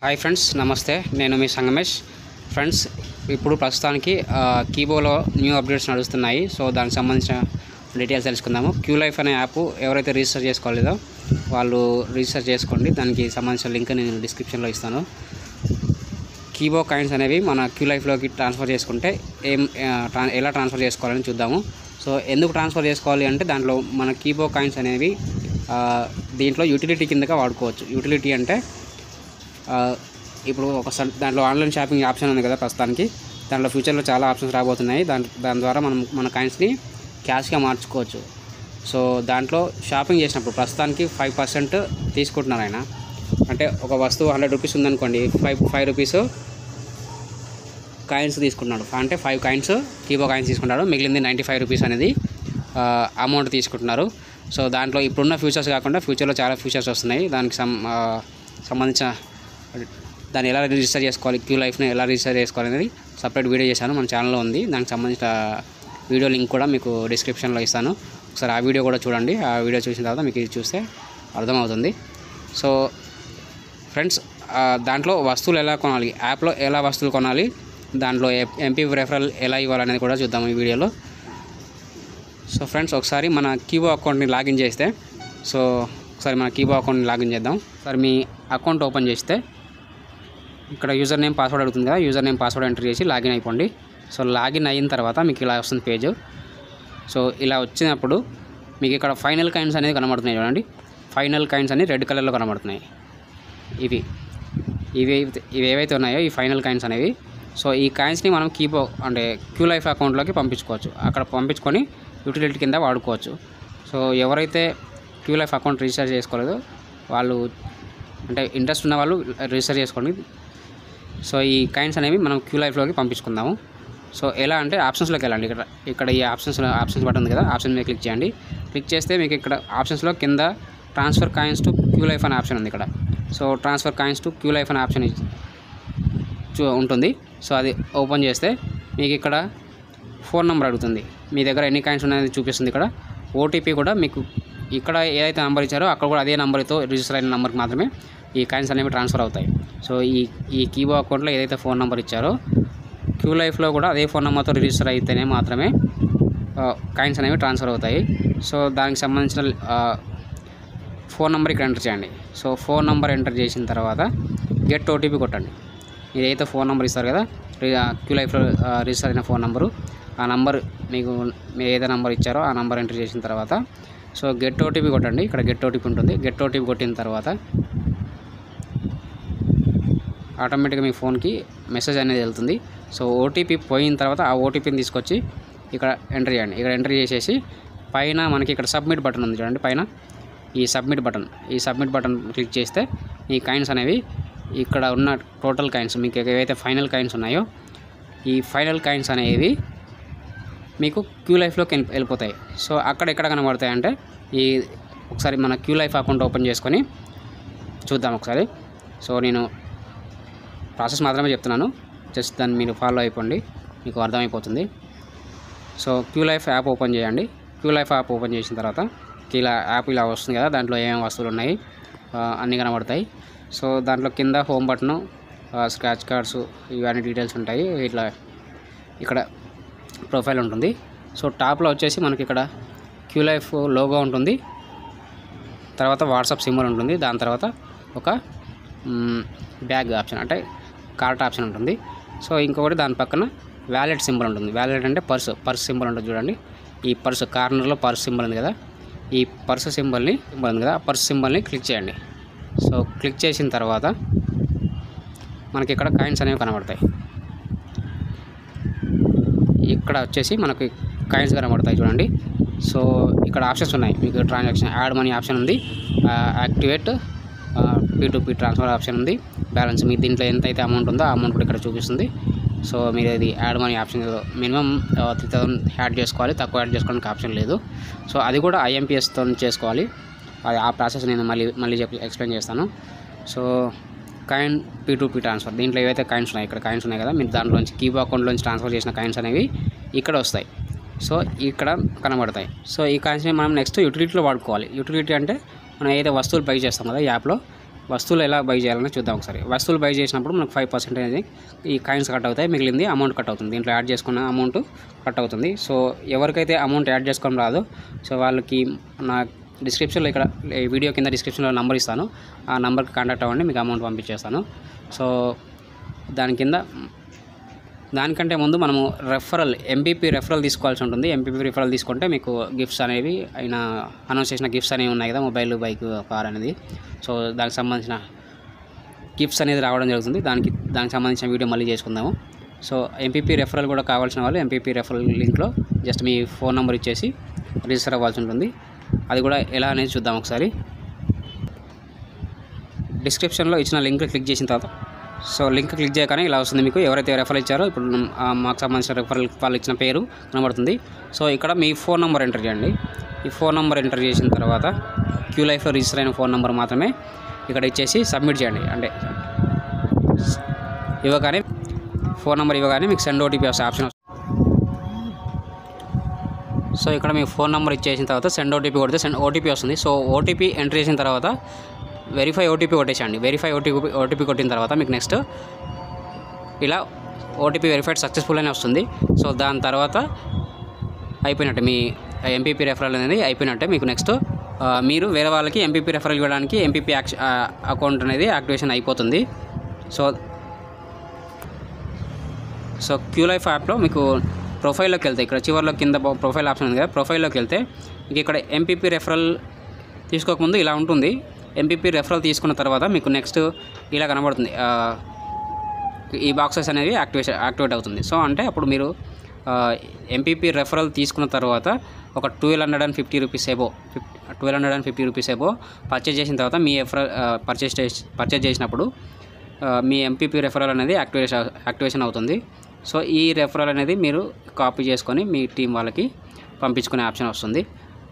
Hi friends, నమస్తే. నేను మీ Sangamesh. Friends, ఇప్పుడు ప్రస్తుతానికి కీబోలో న్యూ అప్డేట్స్ నడుస్తున్నాయి. సో దానికి సంబంధించిన డీటెయిల్స్ తెలుసుకుందాము. క్యూలైఫ్ అనే యాప్ ఎవరైతే రిజిస్టర్ చేసుకోలేదో వాళ్ళు రిజిస్టర్ చేసుకోండి. దానికి సంబంధించిన లింక్ నేను డిస్క్రిప్షన్లో ఇస్తాను. కీబో కాయిన్స్ అనేవి మన క్యూలైఫ్లోకి ట్రాన్స్ఫర్ చేసుకుంటే ఎలా ట్రాన్స్ఫర్ చేసుకోవాలని చూద్దాము. సో ఎందుకు ట్రాన్స్ఫర్ చేసుకోవాలి అంటే, దాంట్లో మన కీబో కాయిన్స్ అనేవి దీంట్లో యూటిలిటీ కిందగా వాడుకోవచ్చు. యూటిలిటీ అంటే ఇప్పుడు ఒకసారి దాంట్లో ఆన్లైన్ షాపింగ్ ఆప్షన్ ఉంది కదా ప్రస్తుతానికి. దాంట్లో ఫ్యూచర్లో చాలా ఆప్షన్స్ రాబోతున్నాయి. దాని ద్వారా మనం మన కాయిన్స్ని క్యాష్గా మార్చుకోవచ్చు. సో దాంట్లో షాపింగ్ చేసినప్పుడు ప్రస్తుతానికి 5% తీసుకుంటున్నారు ఆయన. అంటే ఒక వస్తువు 100 రూపీస్ ఉందనుకోండి, 5 రూపీస్ కాయిన్స్ తీసుకుంటున్నాడు. అంటే 5 కాయిన్స్ కీబో కాయిన్స్ తీసుకుంటాడు. మిగిలింది 95 రూపీస్ అనేది అమౌంట్ తీసుకుంటున్నారు. సో దాంట్లో ఇప్పుడున్న ఫ్యూచర్స్ కాకుండా ఫ్యూచర్లో చాలా ఫ్యూచర్స్ వస్తున్నాయి. దానికి సంబంధించిన దాన్ని ఎలా రిజిస్టర్ చేసుకోవాలి, క్యూలైఫ్ని ఎలా రిజిస్టర్ చేసుకోవాలి అనేది సపరేట్ వీడియో చేశాను, మన ఛానల్లో ఉంది. దానికి సంబంధించిన వీడియో లింక్ కూడా మీకు డిస్క్రిప్షన్లో ఇస్తాను. ఒకసారి ఆ వీడియో కూడా చూడండి. ఆ వీడియో చూసిన తర్వాత మీకు ఇది చూస్తే అర్థమవుతుంది. సో ఫ్రెండ్స్, దాంట్లో వస్తువులు ఎలా కొనాలి, యాప్లో ఎలా వస్తువులు కొనాలి, దాంట్లో ఎంపీ రెఫరల్ ఎలా ఇవ్వాలనేది కూడా చూద్దాము ఈ వీడియోలో. సో ఫ్రెండ్స్, ఒకసారి మన కీబో అకౌంట్ని లాగిన్ చేస్తే, సో ఒకసారి మన కీబో అకౌంట్ని లాగిన్ చేద్దాం. ఒకసారి మీ అకౌంట్ ఓపెన్ చేస్తే ఇక్కడ యూజర్ నేమ్ పాస్వర్డ్ అడుగుతుంది కదా, యూజర్ నేమ్ పాస్వర్డ్ ఎంటర్ చేసి లాగిన్ అయిపోండి. సో లాగిన్ అయిన తర్వాత మీకు ఇలా వస్తుంది పేజ్. సో ఇలా వచ్చినప్పుడు మీకు ఇక్కడ ఫైనల్ కాయిన్స్ అనేది కనబడుతున్నాయి చూడండి. ఫైనల్ కాయిన్స్ అని రెడ్ కలర్లో కనబడుతున్నాయి. ఇవి ఏవైతే ఉన్నాయో ఈ ఫైనల్ కాయిన్స్ అనేవి. సో ఈ కాయిన్స్ని మనం కీబో అంటే క్యూలైఫ్ అకౌంట్లోకి పంపించుకోవచ్చు. అక్కడ పంపించుకొని యూటిలిటీ కింద వాడుకోవచ్చు. సో ఎవరైతే క్యూలైఫ్ అకౌంట్ రిజిస్టర్ చేసుకోలేదో వాళ్ళు, అంటే ఇంట్రెస్ట్ ఉన్న వాళ్ళు రిజిస్టర్ చేసుకోండి. సో ఈ కాయిన్స్ అనేవి మనం క్యూలైఫ్లోకి పంపించుకుందాము. సో ఎలా అంటే ఆప్షన్స్లోకి వెళ్ళండి. ఇక్కడ ఈ ఆప్షన్స్ బటన్ ఉంది కదా, ఆప్షన్ మీద క్లిక్ చేయండి. క్లిక్ చేస్తే మీకు ఇక్కడ ఆప్షన్స్లో కింద ట్రాన్స్ఫర్ కాయిన్స్ టు క్యూలైఫ్ అనే ఆప్షన్ ఉంది ఇక్కడ. సో ట్రాన్స్ఫర్ కాయిన్స్ టు క్యూలైఫ్ అనే ఆప్షన్ ఉంటుంది. సో అది ఓపెన్ చేస్తే మీకు ఇక్కడ ఫోన్ నెంబర్ అడుగుతుంది. మీ దగ్గర ఎన్ని కాయిన్స్ ఉన్నాయని చూపిస్తుంది ఇక్కడ. ఓటీపీ కూడా మీకు ఇక్కడ ఏదైతే నెంబర్ ఇచ్చారో అక్కడ కూడా అదే నెంబర్తో రిజిస్టర్ అయిన నెంబర్కి మాత్రమే ఈ కాయిన్స్ అనేవి ట్రాన్స్ఫర్ అవుతాయి. సో ఈ కీబో అకౌంట్లో ఏదైతే ఫోన్ నెంబర్ ఇచ్చారో క్యూలైఫ్లో కూడా అదే ఫోన్ నెంబర్తో రిజిస్టర్ అయితేనే మాత్రమే కాయిన్స్ అనేవి ట్రాన్స్ఫర్ అవుతాయి. సో దానికి సంబంధించిన ఫోన్ నెంబర్ ఇక్కడ ఎంటర్ చేయండి. సో ఫోన్ నెంబర్ ఎంటర్ చేసిన తర్వాత గెట్ ఓటీపీ కొట్టండి. ఏదైతే ఫోన్ నెంబర్ ఇస్తారు కదా, క్యూలైఫ్లో రిజిస్టర్ అయిన ఫోన్ నెంబరు, ఆ నెంబర్ మీరు ఏదైతే నెంబర్ ఇచ్చారో ఆ నెంబర్ ఎంటర్ చేసిన తర్వాత సో గెట్ ఓటీపీ కొట్టండి. ఇక్కడ గెట్ ఓటీపీ ఉంటుంది. గెట్ ఓటీపీ కొట్టిన తర్వాత ఆటోమేటిక్గా మీ ఫోన్కి మెసేజ్ అనేది వెళ్తుంది. సో ఓటీపీ పోయిన తర్వాత ఆ ఓటీపీని తీసుకొచ్చి ఇక్కడ ఎంటర్ చేయండి. ఇక్కడ ఎంటర్ చేసేసి పైన మనకి ఇక్కడ సబ్మిట్ బటన్ ఉంది చూడండి. పైన ఈ సబ్మిట్ బటన్ క్లిక్ చేస్తే ఈ కాయిన్స్ అనేవి ఇక్కడ ఉన్న టోటల్ కాయిన్స్ మీకు ఏవైతే ఫైనల్ కాయిన్స్ ఉన్నాయో ఈ ఫైనల్ కాయిన్స్ అనేవి మీకు క్యూలైఫ్లోకి వెళ్ళిపోతాయి. సో అక్కడ ఎక్కడ కనబడతాయి అంటే ఒకసారి మన క్యూలైఫ్ అకౌంట్ ఓపెన్ చేసుకొని చూద్దాం ఒకసారి. సో నేను ప్రాసెస్ మాత్రమే చెప్తున్నాను, జస్ట్ దాన్ని మీరు ఫాలో అయిపోండి, మీకు అర్థమైపోతుంది. సో క్యూలైఫ్ యాప్ ఓపెన్ చేయండి. క్యూలైఫ్ యాప్ ఓపెన్ చేసిన తర్వాత యాప్ ఇలా వస్తుంది కదా, దాంట్లో ఏమేమి వస్తువులు ఉన్నాయి అన్నీ కనబడతాయి. సో దాంట్లో కింద హోమ్ బటను, స్క్రాచ్ కార్డ్స్, ఇవన్నీ డీటెయిల్స్ ఉంటాయి. ఇక్కడ ప్రొఫైల్ ఉంటుంది. సో టాప్లో వచ్చేసి మనకి ఇక్కడ క్యూలైఫ్ లోగో ఉంటుంది. తర్వాత వాట్సాప్ సింబల్ ఉంటుంది. దాని తర్వాత ఒక బ్యాగ్ ఆప్షన్ అంటే కార్ట్ ఆప్షన్ ఉంటుంది. సో ఇంకొకటి దాని పక్కన వ్యాలెట్ సింబల్ ఉంటుంది. వ్యాలెట్ అంటే పర్స్ సింబల్ ఉంటుంది చూడండి. ఈ పర్స్ కార్నర్లో పర్స్ సింబల్ ఉంది కదా, ఈ పర్స్ సింబల్ ఉంది కదా, ఆ పర్స్ సింబల్ని క్లిక్ చేయండి. సో క్లిక్ చేసిన తర్వాత మనకి ఇక్కడ కాయిన్స్ అనేవి కనబడతాయి. ఇక్కడ వచ్చేసి మనకి కాయిన్స్ కనబడతాయి చూడండి. సో ఇక్కడ ఆప్షన్స్ ఉన్నాయి. మీకు ట్రాన్సాక్షన్ యాడ్ మనీ ఆప్షన్ ఉంది, యాక్టివేట్ P2P ట్రాన్స్ఫర్ ఆప్షన్ ఉంది, బ్యాలెన్స్ మీ దీంట్లో ఎంతైతే అమౌంట్ ఉందో ఆ అమౌంట్ కూడా ఇక్కడ చూపిస్తుంది. సో మీరు ఇది add money option minimum 3000 add చేసుకోవాలి, తక్కువ యాడ్ చేసుకోవడానికి ఆప్షన్ లేదు. సో అది కూడా IMPSతో చేసుకోవాలి. ఆ ప్రాసెస్ నేను మళ్ళీ ఎక్స్ప్లెయిన్ చేస్తాను. సో కాయిన్ P2P ట్రాన్స్ఫర్, దీంట్లో ఏవైతే కాయిన్స్ ఉన్నాయి, ఇక్కడ కాయిన్స్ ఉన్నాయి కదా, మీరు దాంట్లోంచి కీబో అకౌంట్లోంచి ట్రాన్స్ఫర్ చేసిన కాయిన్స్ అనేవి ఇక్కడ వస్తాయి. సో ఇక్కడ కనబడతాయి. సో ఈ కాయిన్స్ని మనం నెక్స్ట్ యూటిలిటీలో వాడుకోవాలి. యూటిలిటీ అంటే మనం ఏదైతే వస్తువులు పై చేస్తాం కదా ఈ యాప్లో, వస్తువులు ఎలా బై చేయాలని చూద్దాం ఒకసారి. వస్తువులు బై చేసినప్పుడు మనకు 5% అనేది ఈ కాయిన్స్ కట్ అవుతాయి, మిగిలింది అమౌంట్ కట్ అవుతుంది. దీంట్లో యాడ్ చేసుకున్న అమౌంట్ కట్ అవుతుంది. సో ఎవరికైతే అమౌంట్ యాడ్ చేసుకోవడం రాదో సో వాళ్ళకి నా డిస్క్రిప్షన్లో ఇక్కడ ఈ వీడియో కింద డిస్క్రిప్షన్లో నెంబర్ ఇస్తాను, ఆ నెంబర్కి కాంటాక్ట్ అవ్వండి, మీకు అమౌంట్ పంపించేస్తాను. సో దానికంటే ముందు మనము ఎంపీపీ రెఫరల్ తీసుకోవాల్సి ఉంటుంది. ఎంపీపీ రెఫరల్ తీసుకుంటే మీకు గిఫ్ట్స్ అనేవి అనౌన్స్ చేసిన గిఫ్ట్స్ అనేవి ఉన్నాయి కదా, మొబైల్, బైక్, కార్ అనేది. సో దానికి సంబంధించిన గిఫ్ట్స్ అనేది రావడం జరుగుతుంది. దానికి సంబంధించిన వీడియో మళ్ళీ చేసుకుందాము. సో ఎంపీపీ రెఫరల్ కూడా కావాల్సిన వాళ్ళు ఎంపీపీ రెఫరల్ లింక్లో జస్ట్ మీ ఫోన్ నెంబర్ ఇచ్చేసి రిజిస్టర్ అవ్వాల్సి ఉంటుంది. అది కూడా ఎలా అనేది చూద్దాం ఒకసారి. డిస్క్రిప్షన్లో ఇచ్చిన లింక్ క్లిక్ చేసిన తర్వాత సో లింక్ క్లిక్ చేయగానే ఇలా వస్తుంది. మీకు ఎవరైతే రెఫరల్ ఇచ్చారో ఇప్పుడు మాకు సంబంధించిన రెఫరల్ వాళ్ళు ఇచ్చిన పేరు కనబడుతుంది. సో ఇక్కడ మీ ఫోన్ నెంబర్ ఎంటర్ చేయండి. ఈ ఫోన్ నెంబర్ ఎంటర్ చేసిన తర్వాత క్యూ లైఫ్లో రిజిస్టర్ అయిన ఫోన్ నెంబర్ మాత్రమే ఇక్కడ ఇచ్చేసి సబ్మిట్ చేయండి. అంటే ఫోన్ నెంబర్ ఇవ్వగానే మీకు సెండ్ ఓటీపీ వస్తే ఆప్షన్. సో ఇక్కడ మీ ఫోన్ నెంబర్ ఇచ్చేసిన తర్వాత సెండ్ ఓటీపీ కొడితే ఓటీపీ వస్తుంది. సో ఓటీపీ ఎంటర్ చేసిన తర్వాత వెరిఫై ఓటీపీ కొట్టేసండి. వెరిఫై ఓటీపీ కొట్టిన తర్వాత మీకు నెక్స్ట్ ఇలా ఓటీపీ వెరిఫైడ్ సక్సెస్ఫుల్ అని వస్తుంది. సో దాని తర్వాత అయిపోయినట్టే, మీ ఎంపీపీ రెఫరల్ అనేది అయిపోయినట్టే. మీకు నెక్స్ట్ మీరు వేరే వాళ్ళకి ఎంపీపీ రెఫరల్ ఇవ్వడానికి ఎంపీపీ అకౌంట్ అనేది యాక్టివేషన్ అయిపోతుంది. సో క్యూ లైఫ్ యాప్లో మీకు ప్రొఫైల్లోకి వెళ్తే ఇక్కడ చివరిలో కింద ప్రొఫైల్ ఆప్షన్ ఉంది కదా, ప్రొఫైల్లోకి వెళ్తే మీకు ఇక్కడ ఎంపీపీ రెఫరల్ తీసుకోకముందు ఇలా ఉంటుంది. ఎంపీపీ రెఫరల్ తీసుకున్న తర్వాత మీకు నెక్స్ట్ ఇలా కనబడుతుంది, ఈ బాక్సెస్ అనేవి యాక్టివేట్ అవుతుంది. సో అంటే అప్పుడు మీరు ఎంపీపీ రెఫరల్ తీసుకున్న తర్వాత ఒక 1250 రూపీస్ ఏబో పర్చేజ్ చేసిన తర్వాత మీ పర్చేజ్ చేసినప్పుడు మీ ఎంపీపీ రెఫరల్ అనేది యాక్టివేషన్ అవుతుంది. సో ఈ రెఫరల్ అనేది మీరు కాపీ చేసుకొని మీ టీం వాళ్ళకి పంపించుకునే ఆప్షన్ వస్తుంది.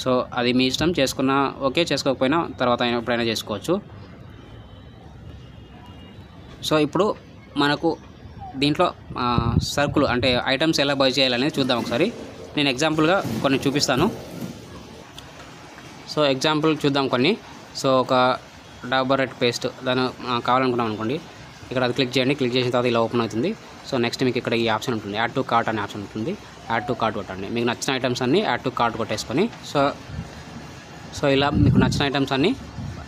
సో అది మీ ఇష్టం, చేసుకున్నా ఓకే, చేసుకోకపోయినా తర్వాత ఎప్పుడైనా చేసుకోవచ్చు. సో ఇప్పుడు మనకు దీంట్లో సరుకులు అంటే ఐటమ్స్ ఎలా బై చేయాలనేది చూద్దాం ఒకసారి. నేను ఎగ్జాంపుల్గా కొన్ని చూపిస్తాను. సో ఎగ్జాంపుల్ చూద్దాం కొన్ని. సో ఒక డాబర్ రెడ్ పేస్ట్ దాన్ని కావాలనుకున్నాం అనుకోండి, ఇక్కడ అది క్లిక్ చేయండి. క్లిక్ చేసిన తర్వాత ఇలా ఓపెన్ అవుతుంది. సో నెక్స్ట్ మీకు ఇక్కడ ఈ ఆప్షన్ ఉంటుంది, యాడ్ టు కార్ట్ అనే ఆప్షన్ ఉంటుంది. యాడ్ టు కార్ట్ కొట్టండి. మీకు నచ్చిన ఐటమ్స్ అన్నీ యాడ్ టు కార్ట్ కొట్టేసుకొని సో ఇలా మీకు నచ్చిన ఐటమ్స్ అన్నీ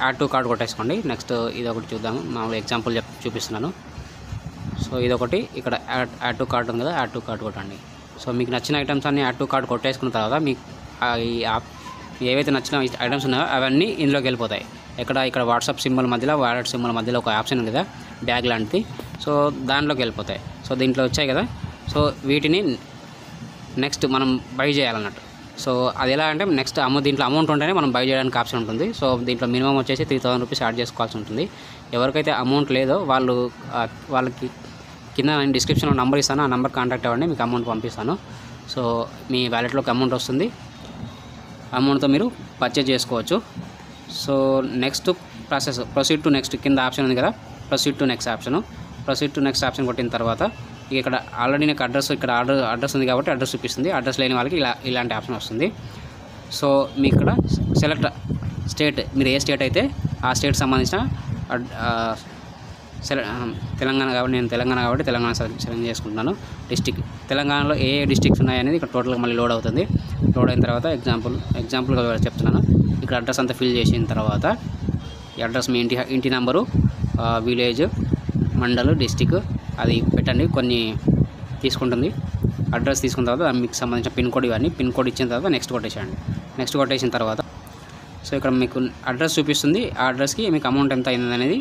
యాడ్ టు కార్ట్ కొట్టేసుకోండి. నెక్స్ట్ ఇదొకటి చూద్దాము, మామూలు ఎగ్జాంపుల్ చూపిస్తున్నాను. సో ఇదొకటి ఇక్కడ యాడ్ టు కార్ట్ ఉంది కదా, యాడ్ టు కార్ట్ కొట్టండి. సో మీకు నచ్చిన ఐటమ్స్ అన్నీ యాడ్ టు కార్ట్ కొట్టేసుకున్న తర్వాత మీకు ఏవైతే నచ్చిన ఐటమ్స్ ఉన్నాయో అవన్నీ ఇందులోకి వెళ్ళిపోతాయి. ఇక్కడ వాట్సాప్ సింబల్ మధ్యలో, వాలెట్ సింబల్ మధ్యలో ఒక ఆప్షన్ ఉంది కదా, బ్యాగ్ లాంటిది. సో దాంట్లోకి వెళ్ళిపోతాయి. సో దీంట్లో వచ్చాయి కదా, సో వీటిని నెక్స్ట్ మనం బై చేయాలన్నట్టు. సో అది ఎలా అంటే నెక్స్ట్ దీంట్లో అమౌంట్ ఉంటేనే మనం బై చేయడానికి ఆప్షన్ ఉంటుంది. సో దీంట్లో మినిమం వచ్చేసి 3000 రూపీస్ యాడ్ చేసుకోవాల్సి ఉంటుంది. ఎవరికైతే అమౌంట్ లేదో వాళ్ళకి కింద నేను డిస్క్రిప్షన్లో నెంబర్ ఇస్తాను, ఆ నెంబర్ కాంటాక్ట్ అవ్వండి, మీకు అమౌంట్ పంపిస్తాను. సో మీ వ్యాలెట్లోకి అమౌంట్ వస్తుంది, అమౌంట్తో మీరు పర్చేజ్ చేసుకోవచ్చు. So next proceed to next కింద ఆప్షన్ ఉంది కదా, ప్రొసీడ్ టు నెక్స్ట్ ఆప్షన్ కొట్టిన తర్వాత ఇక్కడ ఆల్రెడీ నాకు ఇక్కడ అడ్రస్ ఉంది కాబట్టి అడ్రస్ చూపిస్తుంది. అడ్రస్ లేని వాళ్ళకి ఇలాంటి ఆప్షన్ వస్తుంది. సో మీ ఇక్కడ సెలెక్ట్ స్టేట్, మీరు ఏ స్టేట్ అయితే ఆ స్టేట్ సంబంధించిన తెలంగాణ కాబట్టి నేను తెలంగాణ కాబట్టి తెలంగాణ సెలెక్ట్ చేసుకుంటున్నాను. తెలంగాణలో ఏ డిస్ట్రిక్ట్స్ ఉన్నాయనేది ఇక్కడ టోటల్గా మళ్ళీ లోడ్ అవుతుంది. లోడ్ అయిన తర్వాత ఎగ్జాంపుల్గా చెప్తున్నాను. ఇక్కడ అడ్రస్ అంతా ఫిల్ చేసిన తర్వాత ఈ అడ్రస్ మీ ఇంటి నెంబరు, విలేజ్, మండల్, డిస్టిక్ అది పెట్టండి. కొన్ని తీసుకుంటుంది. అడ్రస్ తీసుకున్న తర్వాత మీకు సంబంధించిన పిన్ కోడ్, ఇవన్నీ పిన్ కోడ్ ఇచ్చిన తర్వాత నెక్స్ట్ కొట్టేసేయండి. నెక్స్ట్ కొట్టేసిన తర్వాత సో ఇక్కడ మీకు అడ్రస్ చూపిస్తుంది. ఆ అడ్రస్కి మీకు అమౌంట్ ఎంత అయింది అనేది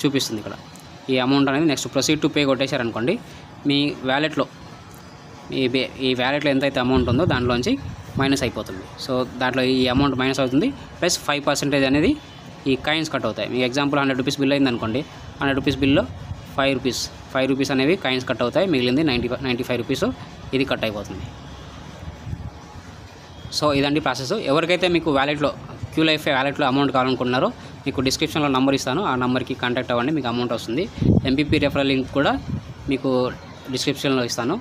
చూపిస్తుంది. ఇక్కడ ఈ అమౌంట్ అనేది నెక్స్ట్ ప్రొసీడ్ టు పే కొట్టేశారనుకోండి, మీ వ్యాలెట్లో ఈ వ్యాలెట్లో ఎంతైతే అమౌంట్ ఉందో దాంట్లోంచి మైనస్ అయిపోతుంది. సో దాంట్లో ఈ అమౌంట్ మైనస్ అవుతుంది, ప్లస్ 5% అనేది ఈ కాయిన్స్ కట్ అవుతాయి. మీకు ఎగ్జాంపుల్ 100 రూపీస్ బిల్ అయింది అనుకోండి, 100 రూపీస్ బిల్లో 5 రూపీస్ అనేవి కాయిన్స్ కట్ అవుతాయి, మిగిలింది 95 రూపీస్ ఇది కట్ అయిపోతుంది. సో ఇదండి ప్రాసెస్. ఎవరికైతే మీకు క్యూ లైఫ్ వ్యాలెట్లో అమౌంట్ కావాలనుకుంటున్నారో మీకు డిస్క్రిప్షన్లో నెంబర్ ఇస్తాను, ఆ నెంబర్కి కాంటాక్ట్ అవ్వండి, మీకు అమౌంట్ వస్తుంది. ఎంపీపీ రెఫరల్ లింక్ కూడా మీకు డిస్క్రిప్షన్లో ఇస్తాను.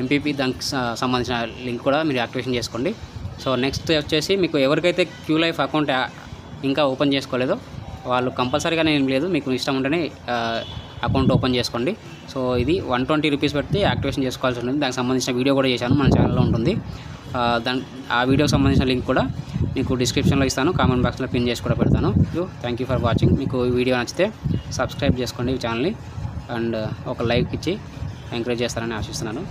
ఎంపీపీ దానికి సంబంధించిన లింక్ కూడా మీరు యాక్టివేషన్ చేసుకోండి. సో నెక్స్ట్ వచ్చేసి మీకు ఎవరికైతే క్యూ లైఫ్ అకౌంట్ ఇంకా ఓపెన్ చేసుకోలేదో వాళ్ళు కంపల్సరీగా ఏం లేదు, మీకు ఇష్టం ఉంటేనే అకౌంట్ ఓపెన్ చేసుకోండి. సో ఇది 120 రూపీస్ పెడితే యాక్టివేషన్ చేసుకోవాల్సి ఉంటుంది. దానికి సంబంధించిన వీడియో కూడా చేశాను, మన ఛానల్లో ఉంటుంది. ఆ వీడియోకి సంబంధించిన లింక్ కూడా మీకు డిస్క్రిప్షన్లో ఇస్తాను, కామెంట్ బాక్స్లో పిన్ చేసి కూడా పెడతాను. Thank you for watching. మీకు ఈ వీడియో నచ్చితే సబ్స్క్రైబ్ చేసుకోండి ఈ ఛానల్ని, అండ్ ఒక లైక్ ఇచ్చి ఎంకరేజ్ చేస్తారని ఆశిస్తున్నాను.